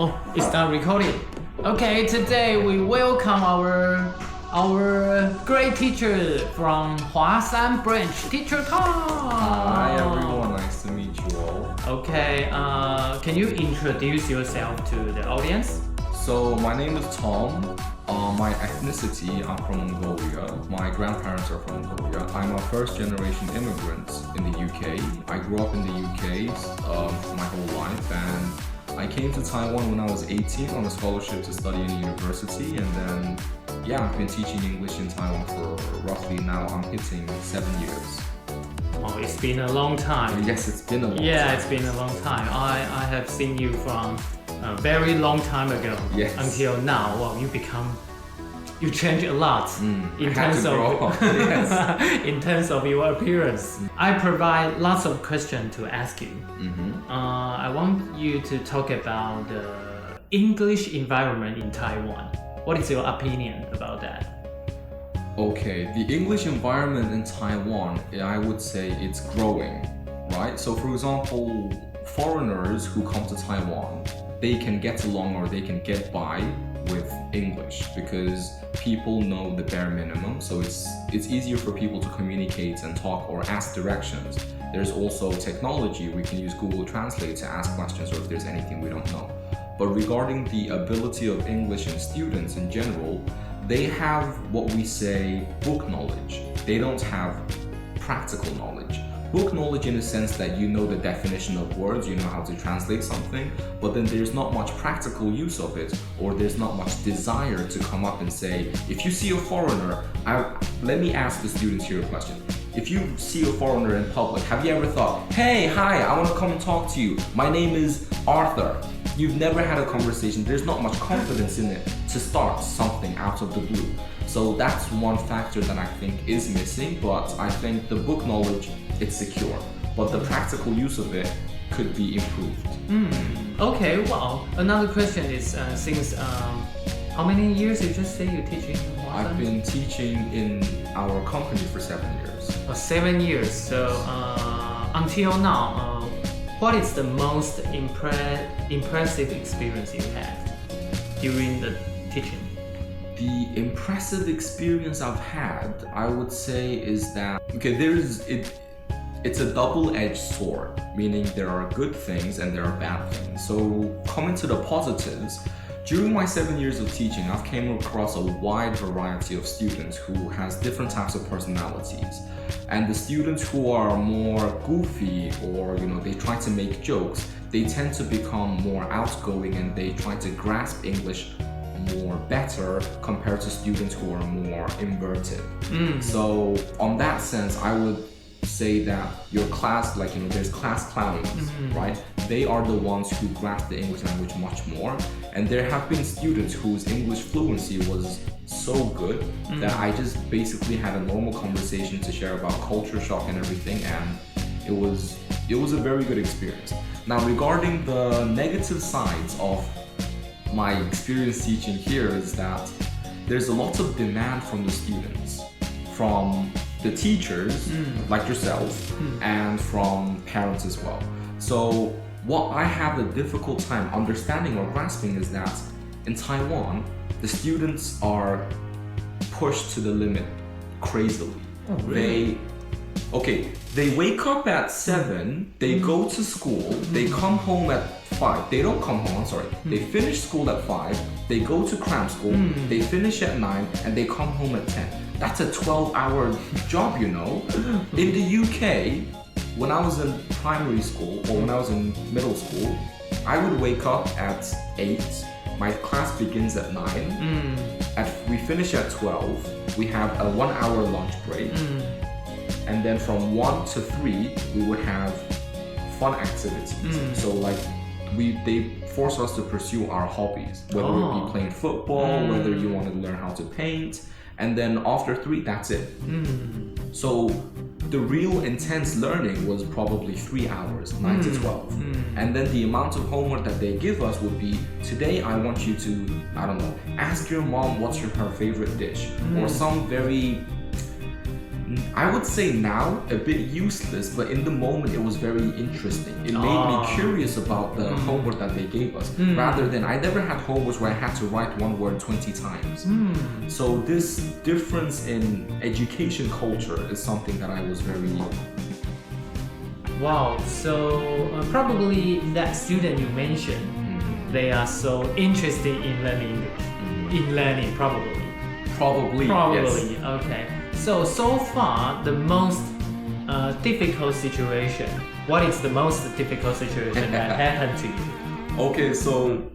Oh, it's not recording. Okay, today we welcome our great teacher from Huashan branch, Teacher Tom. Hi everyone, nice to meet you all. Okay, can you introduce yourself to the audience? So my name is Tom. My ethnicity, I'm from Mongolia. My grandparents are from Mongolia. I'm a first generation immigrant in the UK. I grew up in the UK my whole life, and I came to Taiwan when I was 18 on a scholarship to study in university, and then I've been teaching English in Taiwan for roughly now I'm hitting 7 years. Oh, it's been a long time. Yes, it's been a long time. Yeah, it's been a long time. I have seen you from a very long time ago until now. Well, you change a lot in terms of your appearance. I provide lots of questions to ask you. I want you to talk about the English environment in Taiwan. What is your opinion about that? Okay, the English environment in Taiwan, I would say it's growing, right? So for example, foreigners who come to Taiwan, they can get along or they can get by with English because people know the bare minimum, so it's easier for people to communicate and talk or ask directions. There's also technology. We can use Google Translate to ask questions or if there's anything we don't know. But regarding the ability of English and students in general, they have what we say book knowledge. They don't have practical knowledge. Book knowledge in a sense that you know the definition of words, you know how to translate something, but then there's not much practical use of it, or there's not much desire to come up and say, if you see a foreigner, let me ask the students here a question. If you see a foreigner in public, have you ever thought, hey, hi, I want to come and talk to you. My name is Arthur. You've never had a conversation. There's not much confidence in it to start something out of the blue. So that's one factor that I think is missing, but I think the book knowledge, it's secure. But the practical use of it could be improved. Okay, well, another question is since how many years did you just say you're teaching in Huashan? I've been teaching in our company for 7 years. 7 years. So until now, what is the most impressive experience you had during the teaching? The impressive experience I've had, I would say, is that it's a double-edged sword, meaning there are good things and there are bad things. So coming to the positives, during my 7 years of teaching, I've came across a wide variety of students who has different types of personalities. And the students who are more goofy or they try to make jokes, they tend to become more outgoing and they try to grasp English more better compared to students who are more inverted. So on that sense, I would say that your class, there's class clowns, right? They are the ones who grasp the English language much more. And there have been students whose English fluency was so good that I just basically had a normal conversation to share about culture shock and everything, and it was a very good experience. Now regarding the negative sides of my experience teaching here is that there's a lot of demand from the students, from the teachers like yourself, and from parents as well. So what I have a difficult time understanding or grasping is that in Taiwan, the students are pushed to the limit crazily. Oh, really? They wake up at 7, they go to school, they come home at 5. They don't come home, I'm sorry. They finish school at 5, they go to cram school, they finish at 9, and they come home at 10. That's a 12-hour job, In the UK, when I was in primary school or when I was in middle school, I would wake up at 8. My class begins at 9. We finish at 12. We have a 1-hour lunch break. And then from 1 to 3, we would have fun activities. So they force us to pursue our hobbies, whether it be playing football, whether you want to learn how to paint. And then after 3, that's it. So the real intense learning was probably 3 hours, 9 to 12. And then the amount of homework that they give us would be, today I want you to, ask your mom what's her favorite dish, or some very I would say now a bit useless, but in the moment it was very interesting. It made me curious about the homework that they gave us. Rather than, I never had homeworks where I had to write one word 20 times. So this difference in education culture is something that I was very... Wow, so probably that student you mentioned, they are so interested in learning English. Probably, yes. Okay. So far, the most difficult situation. What is the most difficult situation that happened to you? Okay, so